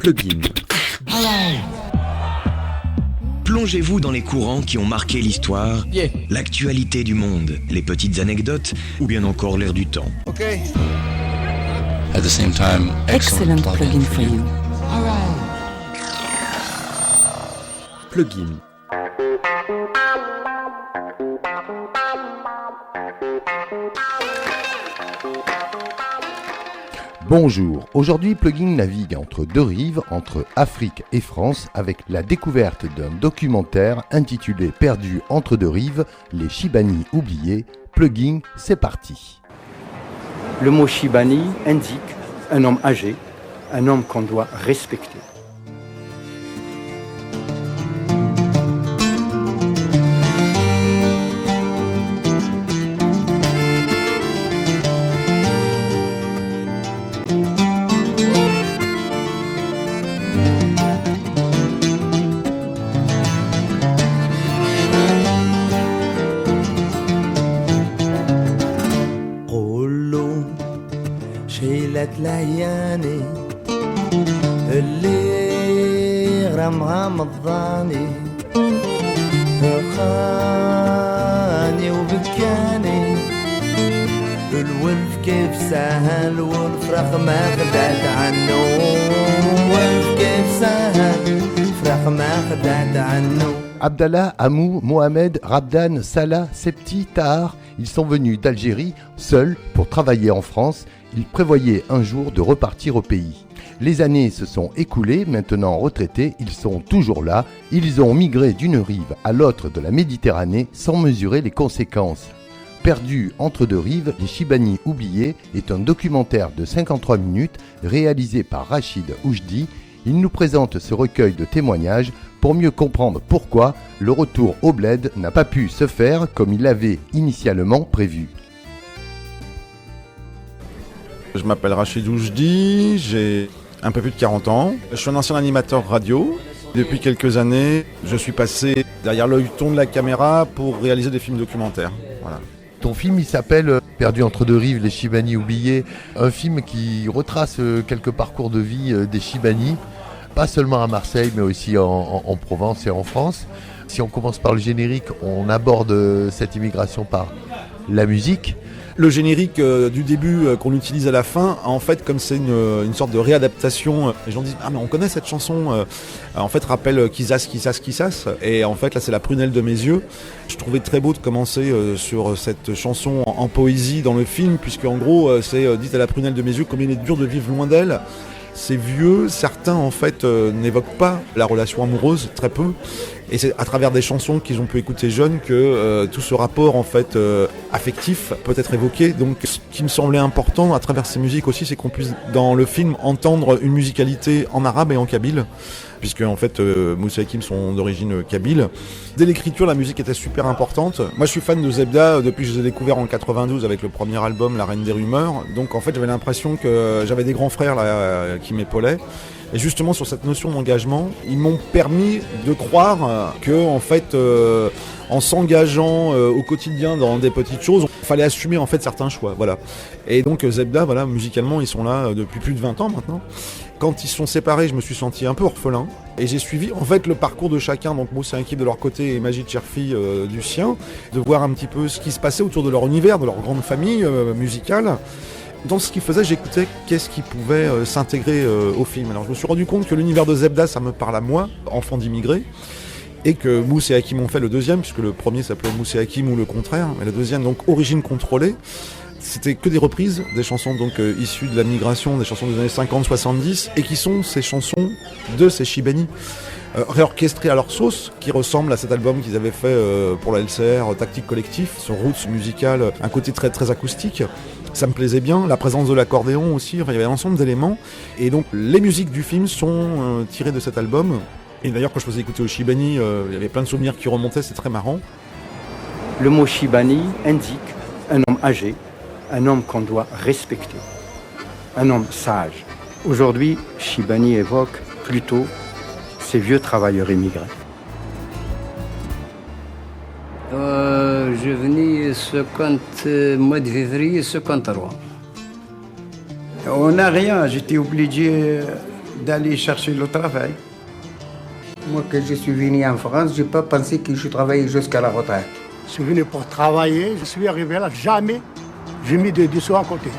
Plugin. Plongez-vous dans les courants qui ont marqué l'histoire, l'actualité du monde, les petites anecdotes ou bien encore l'air du temps. At the same time, Excellent plugin for you. Plugin. Bonjour, aujourd'hui Plugin navigue entre deux rives, entre Afrique et France, avec la découverte d'un documentaire intitulé Perdu entre deux rives, les Chibani oubliés. Plugin, c'est parti. Le mot Chibani indique un homme âgé, un homme qu'on doit respecter. لياني اللي رمرم الضاني خاني وبكاني الولف كيف سهل والفرخ ما خدعت عنه والولف كيف سهل الفرخ ما خدعت عنه. Abdallah, Amou, Mohamed, Rabdan, Salah, Septi, Tahar, ils sont venus d'Algérie seuls pour travailler en France. Ils prévoyaient un jour de repartir au pays. Les années se sont écoulées, maintenant retraités, ils sont toujours là. Ils ont migré d'une rive à l'autre de la Méditerranée sans mesurer les conséquences. Perdu entre deux rives, les Chibani oubliés est un documentaire de 53 minutes réalisé par Rachid Oujdi. Il nous présente ce recueil de témoignages pour mieux comprendre pourquoi le retour au bled n'a pas pu se faire comme il l'avait initialement prévu. Je m'appelle Rachid Oujdi, j'ai un peu plus de 40 ans. Je suis un ancien animateur radio. Depuis quelques années, je suis passé derrière l'œilleton de la caméra pour réaliser des films documentaires. Voilà. Ton film, il s'appelle Perdu entre deux rives, les Chibani oubliés. Un film qui retrace quelques parcours de vie des Chibani, pas seulement à Marseille, mais aussi en Provence et en France. Si on commence par le générique, on aborde cette immigration par la musique. Le générique du début qu'on utilise à la fin, en fait, comme c'est une sorte de réadaptation, les gens disent « Ah mais on connaît cette chanson », en fait rappelle « Kissas, Kissas, Kissas », et en fait là c'est la prunelle de mes yeux. Je trouvais très beau de commencer sur cette chanson en poésie dans le film, puisque en gros c'est dit à la prunelle de mes yeux combien il est dur de vivre loin d'elle. C'est vieux, certains en fait n'évoquent pas la relation amoureuse, très peu. Et c'est à travers des chansons qu'ils ont pu écouter jeunes que tout ce rapport en fait affectif peut être évoqué. Donc ce qui me semblait important à travers ces musiques aussi, c'est qu'on puisse dans le film entendre une musicalité en arabe et en kabyle, puisque en fait Moussa et Hakim sont d'origine kabyle. Dès l'écriture, la musique était super importante. Moi je suis fan de Zebda depuis que je les ai découverts en 92 avec le premier album La Reine des Rumeurs. Donc en fait j'avais l'impression que j'avais des grands frères là, qui m'épaulaient. Et justement sur cette notion d'engagement, ils m'ont permis de croire que en fait, en s'engageant au quotidien dans des petites choses, il fallait assumer en fait certains choix. Voilà. Et donc Zebda, voilà, musicalement, ils sont là depuis plus de 20 ans maintenant. Quand ils se sont séparés, je me suis senti un peu orphelin. Et j'ai suivi en fait le parcours de chacun, donc Moussa et Hakim de leur côté et Majid Cherfi du sien, de voir un petit peu ce qui se passait autour de leur univers, de leur grande famille musicale. Dans ce qu'ils faisaient, j'écoutais qu'est-ce qui pouvait s'intégrer au film. Alors je me suis rendu compte que l'univers de Zebda, ça me parle à moi, enfant d'immigrés, et que Moussa et Hakim ont fait le deuxième, puisque le premier s'appelait Moussa et Hakim ou le contraire, mais le deuxième, donc Origine contrôlée, c'était que des reprises, des chansons donc issues de la migration, des chansons des années 50-70, et qui sont ces chansons de ces Chibani. Réorchestrés à leur sauce, qui ressemble à cet album qu'ils avaient fait pour la LCR, Tactique Collectif, son roots musical, un côté très très acoustique. Ça me plaisait bien, la présence de l'accordéon aussi, enfin il y avait un ensemble d'éléments. Et donc les musiques du film sont tirées de cet album. Et d'ailleurs quand je faisais écouter au Chibani, il y avait plein de souvenirs qui remontaient, c'est très marrant. Le mot Chibani indique un homme âgé, un homme qu'on doit respecter, un homme sage. Aujourd'hui, Chibani évoque plutôt ces vieux travailleurs immigrés. Je venais mois de février 53. On n'a rien, j'étais obligé d'aller chercher le travail. Moi, que je suis venu en France, je n'ai pas pensé que je travaillais jusqu'à la retraite. Je suis venu pour travailler, je suis arrivé là, jamais j'ai mis des sous à côté.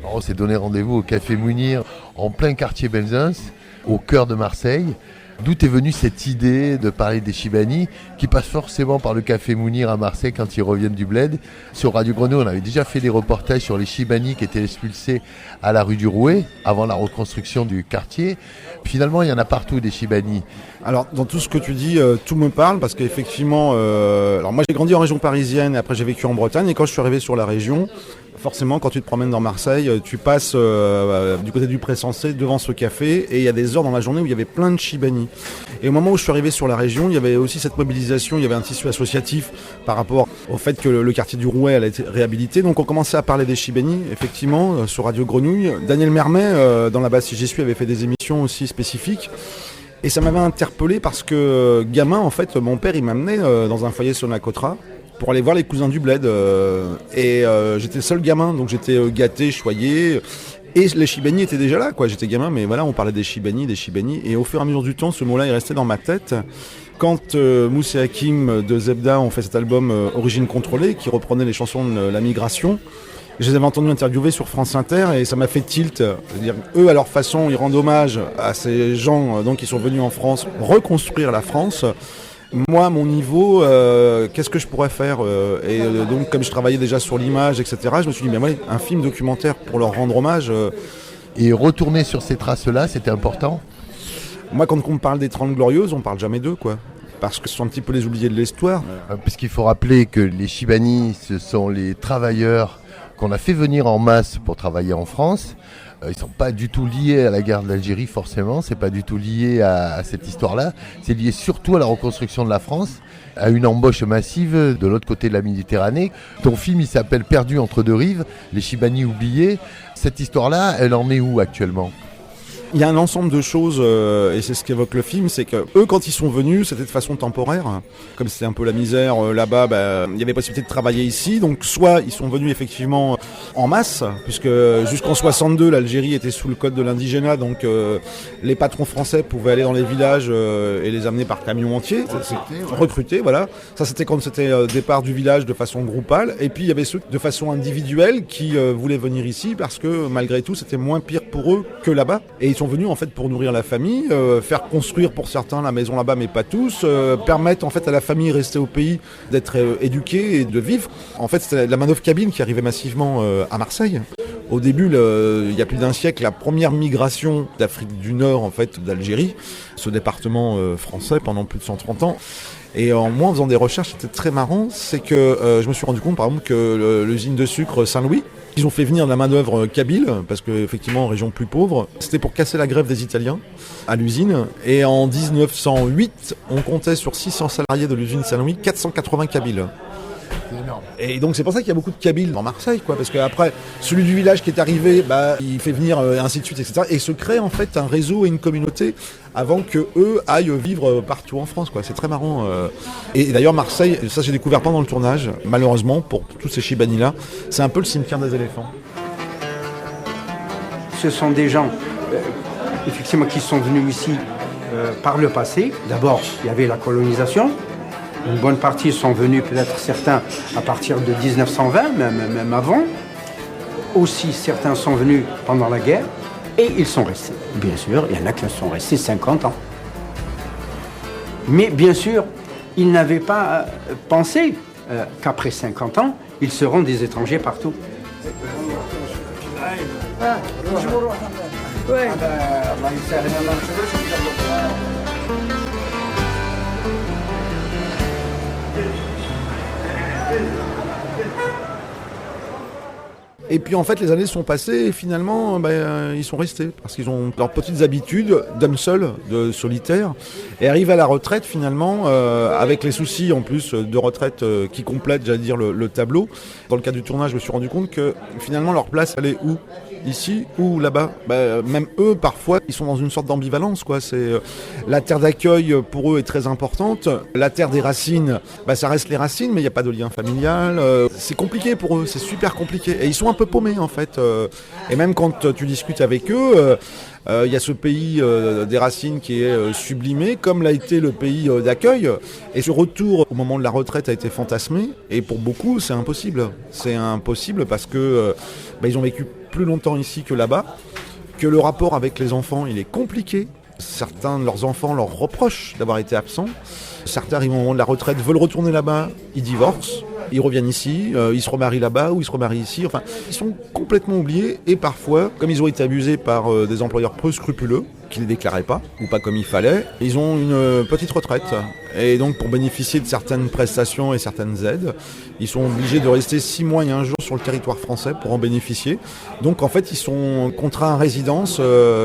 On s'est donné rendez-vous au Café Mounir, en plein quartier Belzins, au cœur de Marseille. D'où est venue cette idée de parler des Chibani, qui passent forcément par le Café Mounir à Marseille quand ils reviennent du Bled. Sur Radio Grenouille, on avait déjà fait des reportages sur les Chibani qui étaient expulsés à la rue du Rouet, avant la reconstruction du quartier. Finalement, il y en a partout des Chibani. Alors, dans tout ce que tu dis, tout me parle, parce qu'effectivement, alors moi j'ai grandi en région parisienne, et après j'ai vécu en Bretagne, et quand je suis arrivé sur la région, forcément, quand tu te promènes dans Marseille, tu passes du côté du Pré-Sensé devant ce café et il y a des heures dans la journée où il y avait plein de Chibani. Et au moment où je suis arrivé sur la région, il y avait aussi cette mobilisation, il y avait un tissu associatif par rapport au fait que le quartier du Rouet allait être réhabilité. Donc on commençait à parler des Chibani, effectivement, sur Radio Grenouille. Daniel Mermet, dans la base Si J'y suis, avait fait des émissions aussi spécifiques. Et ça m'avait interpellé parce que gamin, en fait, mon père, il m'amenait dans un foyer sur la Cotra pour aller voir les cousins du Bled. J'étais le seul gamin, donc j'étais gâté, choyé. Et les Chibani étaient déjà là, quoi. J'étais gamin, mais voilà, on parlait des Chibani. Et au fur et à mesure du temps, ce mot-là est resté dans ma tête. Quand Mousse et Hakim de Zebda ont fait cet album Origine contrôlée, qui reprenait les chansons de la migration, je les avais entendus interviewer sur France Inter et ça m'a fait tilt. C'est-à-dire, eux, à leur façon, ils rendent hommage à ces gens donc, qui sont venus en France reconstruire la France. Moi, à mon niveau, qu'est-ce que je pourrais faire donc, comme je travaillais déjà sur l'image, etc., je me suis dit, mais ouais, un film documentaire pour leur rendre hommage. Et retourner sur ces traces-là, c'était important. Moi, quand on me parle des 30 Glorieuses, on parle jamais d'eux, quoi. Parce que ce sont un petit peu les oubliés de l'histoire. Puisqu'il faut rappeler que les Chibani, ce sont les travailleurs qu'on a fait venir en masse pour travailler en France. Ils ne sont pas du tout liés à la guerre d'Algérie forcément, c'est pas du tout lié à cette histoire-là. C'est lié surtout à la reconstruction de la France, à une embauche massive de l'autre côté de la Méditerranée. Ton film, il s'appelle Perdu entre deux rives, les Chibani oubliés. Cette histoire-là, elle en est où actuellement ? Il y a un ensemble de choses, et c'est ce qu'évoque le film, c'est que eux, quand ils sont venus, c'était de façon temporaire. Comme c'était un peu la misère là-bas, il y avait possibilité de travailler ici. Donc soit ils sont venus effectivement en masse, puisque jusqu'en 62, l'Algérie était sous le code de l'indigénat, donc les patrons français pouvaient aller dans les villages et les amener par camion entier, recruter, voilà. Ça c'était quand c'était départ du village de façon groupale. Et puis il y avait ceux de façon individuelle qui voulaient venir ici parce que malgré tout, c'était moins pire pour eux que là-bas. Et ils sont venus en fait pour nourrir la famille, faire construire pour certains la maison là-bas mais pas tous, permettre en fait à la famille restée au pays d'être éduquée et de vivre. En fait c'était la manœuvre cabine qui arrivait massivement à Marseille. Au début, il y a plus d'un siècle, la première migration d'Afrique du Nord, en fait, d'Algérie, ce département français pendant plus de 130 ans. Et moi, en faisant des recherches, c'était très marrant, c'est que je me suis rendu compte, par exemple, que l'usine de sucre Saint-Louis, ils ont fait venir de la main-d'œuvre kabyle, parce qu'effectivement, en région plus pauvre, c'était pour casser la grève des Italiens à l'usine. Et en 1908, on comptait sur 600 salariés de l'usine Saint-Louis, 480 kabyles. C'est énorme. Et donc c'est pour ça qu'il y a beaucoup de Kabyles dans Marseille, quoi, parce qu'après, celui du village qui est arrivé, il fait venir ainsi de suite, etc. Et se crée en fait un réseau et une communauté avant que eux aillent vivre partout en France, quoi. C'est très marrant. Et d'ailleurs Marseille, ça j'ai découvert pendant le tournage, malheureusement pour tous ces Chibani-là, c'est un peu le cimetière des éléphants. Ce sont des gens, effectivement, qui sont venus ici par le passé. D'abord, il y avait la colonisation. Une bonne partie sont venus, peut-être certains, à partir de 1920, même avant. Aussi, certains sont venus pendant la guerre et ils sont restés. Bien sûr, il y en a qui sont restés 50 ans. Mais bien sûr, ils n'avaient pas pensé qu'après 50 ans, ils seront des étrangers partout. Et puis en fait les années sont passées et finalement ils sont restés parce qu'ils ont leurs petites habitudes d'hommes seuls, de solitaires, et arrivent à la retraite finalement avec les soucis en plus de retraite qui complètent, j'allais dire, le tableau. Dans le cadre du tournage, je me suis rendu compte que finalement leur place elle est où ? Ici ou là-bas. Même eux parfois ils sont dans une sorte d'ambivalence quoi. C'est la terre d'accueil pour eux est très importante, la terre des racines ça reste les racines mais il n'y a pas de lien familial, c'est compliqué pour eux, c'est super compliqué et ils sont un peu paumés en fait, et même quand tu discutes avec eux il y a ce pays des racines qui est sublimé comme l'a été le pays d'accueil, et ce retour au moment de la retraite a été fantasmé et pour beaucoup c'est impossible parce que ils ont vécu plus longtemps ici que là-bas, que le rapport avec les enfants il est compliqué. Certains de leurs enfants leur reprochent d'avoir été absents. Certains arrivent au moment de la retraite, veulent retourner là-bas, ils divorcent, ils reviennent ici, ils se remarient là-bas ou ils se remarient ici. Enfin, ils sont complètement oubliés et parfois, comme ils ont été abusés par des employeurs peu scrupuleux, qui ne les déclaraient pas ou pas comme il fallait, ils ont une petite retraite. Et donc pour bénéficier de certaines prestations et certaines aides, ils sont obligés de rester 6 mois et 1 jour sur le territoire français pour en bénéficier. Donc en fait ils sont contraints à résidence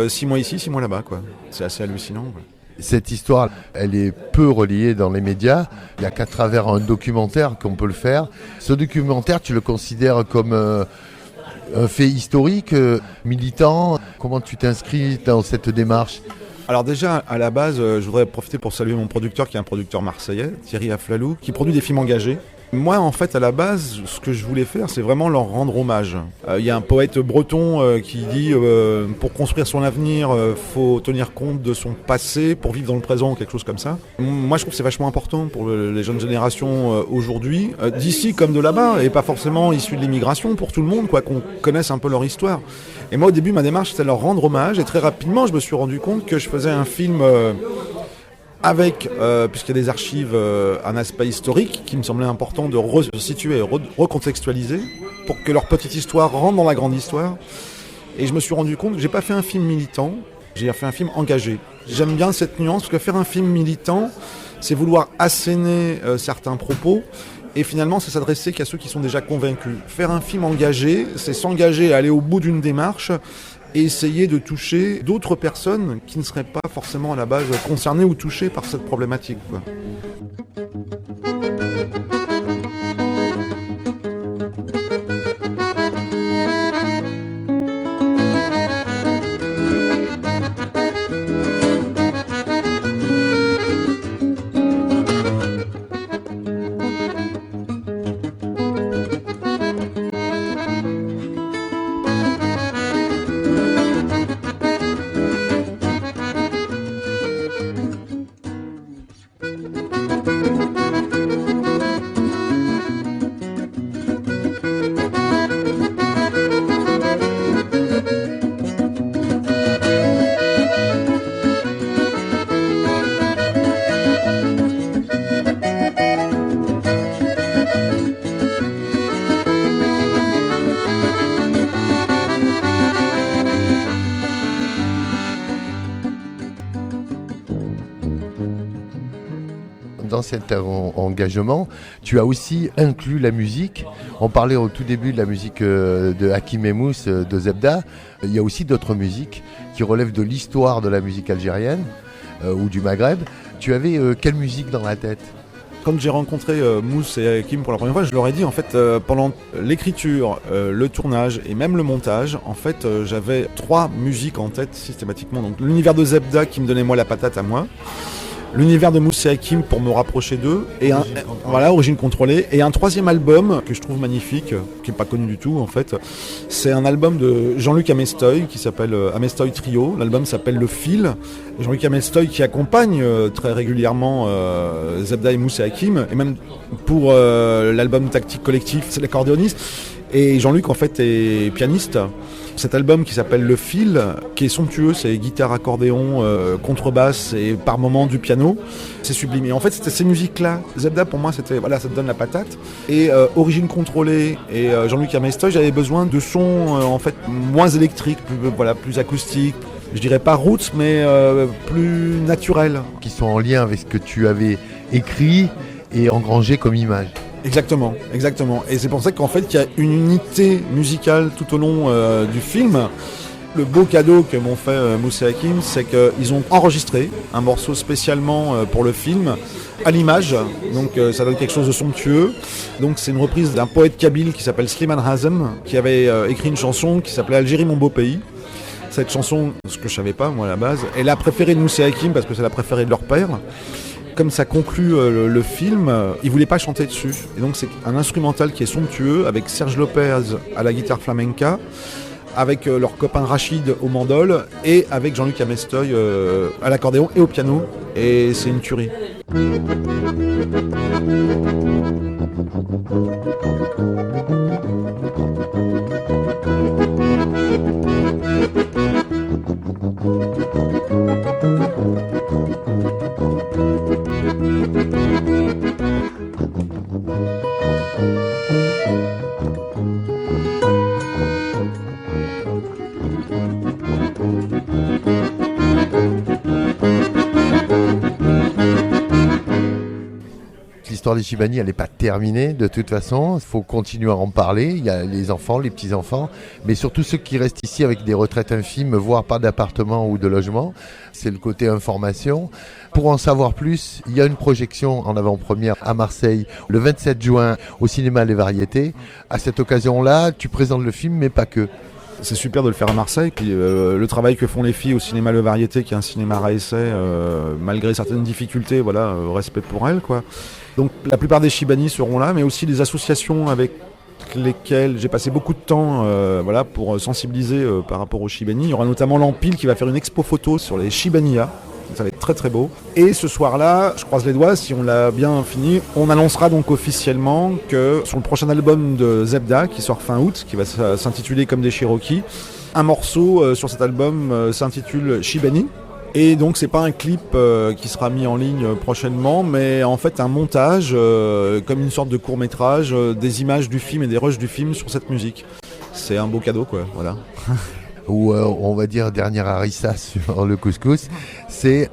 6 mois ici, 6 mois là-bas quoi. C'est assez hallucinant. Ouais. Cette histoire, elle est peu reliée dans les médias. Il n'y a qu'à travers un documentaire qu'on peut le faire. Ce documentaire, tu le considères comme un fait historique, militant. Comment tu t'inscris dans cette démarche ? Alors déjà, à la base, je voudrais profiter pour saluer mon producteur, qui est un producteur marseillais, Thierry Aflalou, qui produit des films engagés. Moi, en fait, à la base, ce que je voulais faire, c'est vraiment leur rendre hommage. Il y a un poète breton qui dit pour construire son avenir, faut tenir compte de son passé pour vivre dans le présent, ou quelque chose comme ça. Moi, je trouve que c'est vachement important pour les jeunes générations aujourd'hui, d'ici comme de là-bas, et pas forcément issus de l'immigration, pour tout le monde, quoi, qu'on connaisse un peu leur histoire. Et moi, au début, ma démarche, c'était leur rendre hommage, et très rapidement, je me suis rendu compte que je faisais un film... avec, puisqu'il y a des archives, un aspect historique qui me semblait important de resituer et recontextualiser pour que leur petite histoire rentre dans la grande histoire. Et je me suis rendu compte que j'ai pas fait un film militant, j'ai fait un film engagé. J'aime bien cette nuance, parce que faire un film militant, c'est vouloir asséner certains propos, et finalement c'est s'adresser qu'à ceux qui sont déjà convaincus. Faire un film engagé, c'est s'engager à aller au bout d'une démarche, et essayer de toucher d'autres personnes qui ne seraient pas forcément à la base concernées ou touchées par cette problématique, quoi. Dans cet engagement, tu as aussi inclus la musique. On parlait au tout début de la musique de Hakim Emmous, de Zebda. Il y a aussi d'autres musiques qui relèvent de l'histoire de la musique algérienne ou du Maghreb. Tu avais quelle musique dans la tête ? Quand j'ai rencontré Mousse et Hakim pour la première fois, je leur ai dit en fait pendant l'écriture, le tournage et même le montage, en fait j'avais 3 musiques en tête systématiquement. Donc l'univers de Zebda qui me donnait moi la patate à moi, l'univers de Mousse et Hakim pour me rapprocher d'eux, et Origine Contrôlée, et un 3e album que je trouve magnifique, qui n'est pas connu du tout en fait. C'est un album de Jean-Luc Amestoy qui s'appelle Amestoy Trio. L'album s'appelle Le Fil. Jean-Luc Amestoy qui accompagne très régulièrement Zebda et Mousse et Hakim, et même pour l'album Tactique Collectif, c'est l'accordéoniste. Et Jean-Luc en fait est pianiste. Cet album qui s'appelle Le Fil, qui est somptueux, c'est guitare, accordéon, contrebasse et par moments du piano, c'est sublime. Et en fait, c'était ces musiques-là. Zebda, pour moi, c'était, voilà, ça te donne la patate. Et Origine Contrôlée et Jean-Luc Amestoy, j'avais besoin de sons en fait moins électriques, plus acoustiques. Je dirais pas roots, mais plus naturels. Qui sont en lien avec ce que tu avais écrit et engrangé comme image. Exactement. Et c'est pour ça qu'en fait, il y a une unité musicale tout au long du film. Le beau cadeau que m'ont fait Moussa Hakim, c'est qu'ils ont enregistré un morceau spécialement pour le film à l'image, donc ça donne quelque chose de somptueux. Donc c'est une reprise d'un poète kabyle qui s'appelle Slimane Hazem, qui avait écrit une chanson qui s'appelait Algérie mon beau pays. Cette chanson, ce que je savais pas moi à la base, est la préférée de Moussa Hakim parce que c'est la préférée de leur père. Comme ça conclut le film, ils voulaient pas chanter dessus. Et donc c'est un instrumental qui est somptueux avec Serge Lopez à la guitare flamenca, avec leur copain Rachid au mandol et avec Jean-Luc Amestoy à l'accordéon et au piano. Et c'est une tuerie. L'histoire des Chibani, elle n'est pas terminée de toute façon, il faut continuer à en parler, il y a les enfants, les petits-enfants, mais surtout ceux qui restent ici avec des retraites infimes, voire pas d'appartement ou de logement, c'est le côté information. Pour en savoir plus, il y a une projection en avant-première à Marseille le 27 juin au cinéma Les Variétés. À cette occasion-là, tu présentes le film, mais pas que. C'est super de le faire à Marseille, puis le travail que font les filles au cinéma Le Variété, qui est un cinéma à essai, malgré certaines difficultés, voilà, respect pour elles, quoi. Donc la plupart des Chibani seront là, mais aussi les associations avec lesquelles j'ai passé beaucoup de temps voilà, pour sensibiliser par rapport aux Chibani. Il y aura notamment l'Empile qui va faire une expo photo sur les Chibanias. Ça va être très très beau. Et ce soir-là, je croise les doigts, si on l'a bien fini, on annoncera donc officiellement que sur le prochain album de Zebda, qui sort fin août, qui va s'intituler Comme des Cherokees, un morceau sur cet album s'intitule Chibani. Et donc c'est pas un clip qui sera mis en ligne prochainement, mais en fait un montage, comme une sorte de court-métrage, des images du film et des rushs du film sur cette musique. C'est un beau cadeau, quoi, voilà. Ou on va dire dernière harissa sur le couscous, c'est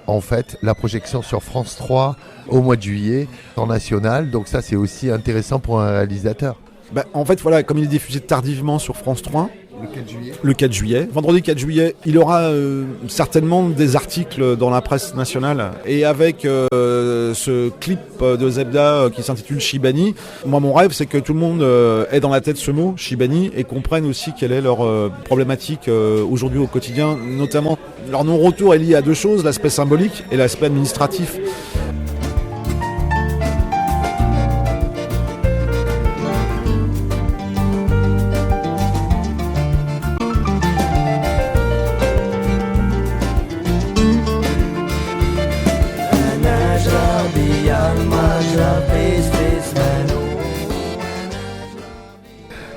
en fait la projection sur France 3 au mois de juillet en national, donc ça c'est aussi intéressant pour un réalisateur. Bah, en fait voilà, comme il est diffusé tardivement sur France 3, le 4 juillet. Vendredi 4 juillet, il aura certainement des articles dans la presse nationale. Et avec ce clip de Zebda qui s'intitule Chibani, moi mon rêve c'est que tout le monde ait dans la tête ce mot, Chibani, et comprenne aussi quelle est leur problématique aujourd'hui au quotidien. Notamment, leur non-retour est lié à deux choses, l'aspect symbolique et l'aspect administratif.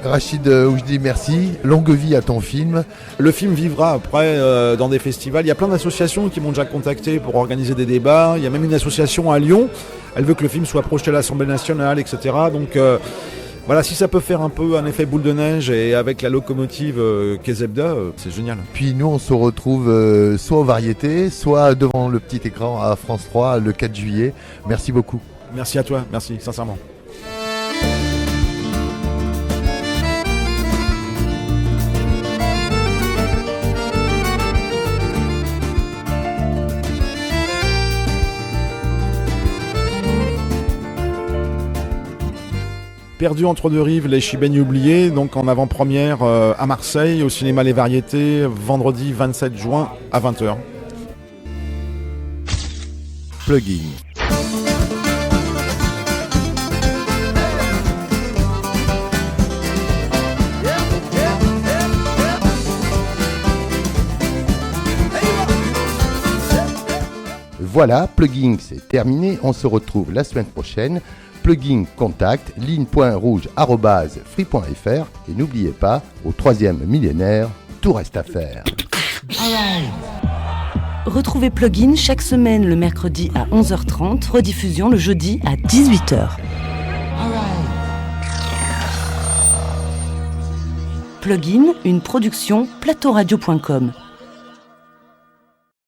Rachid Oujdi, merci. Longue vie à ton film. Le film vivra après dans des festivals. Il y a plein d'associations qui m'ont déjà contacté pour organiser des débats. Il y a même une association à Lyon. Elle veut que le film soit projeté à l'Assemblée nationale, etc. Donc voilà, si ça peut faire un peu un effet boule de neige et avec la locomotive qu'est Zebda, c'est génial. Puis nous, on se retrouve soit aux Variétés, soit devant le petit écran à France 3 le 4 juillet. Merci beaucoup. Merci à toi, merci sincèrement. Perdu entre deux rives, les Chibani oubliés, donc en avant-première à Marseille, au cinéma Les Variétés, vendredi 27 juin à 20h. Plugin. Voilà, Plugin, c'est terminé. On se retrouve la semaine prochaine. Plugin contact ligne.rouge@free.fr et n'oubliez pas, au 3e millénaire, tout reste à faire. Retrouvez Plugin chaque semaine le mercredi à 11h30, rediffusion le jeudi à 18h. Plugin, une production plateauradio.com.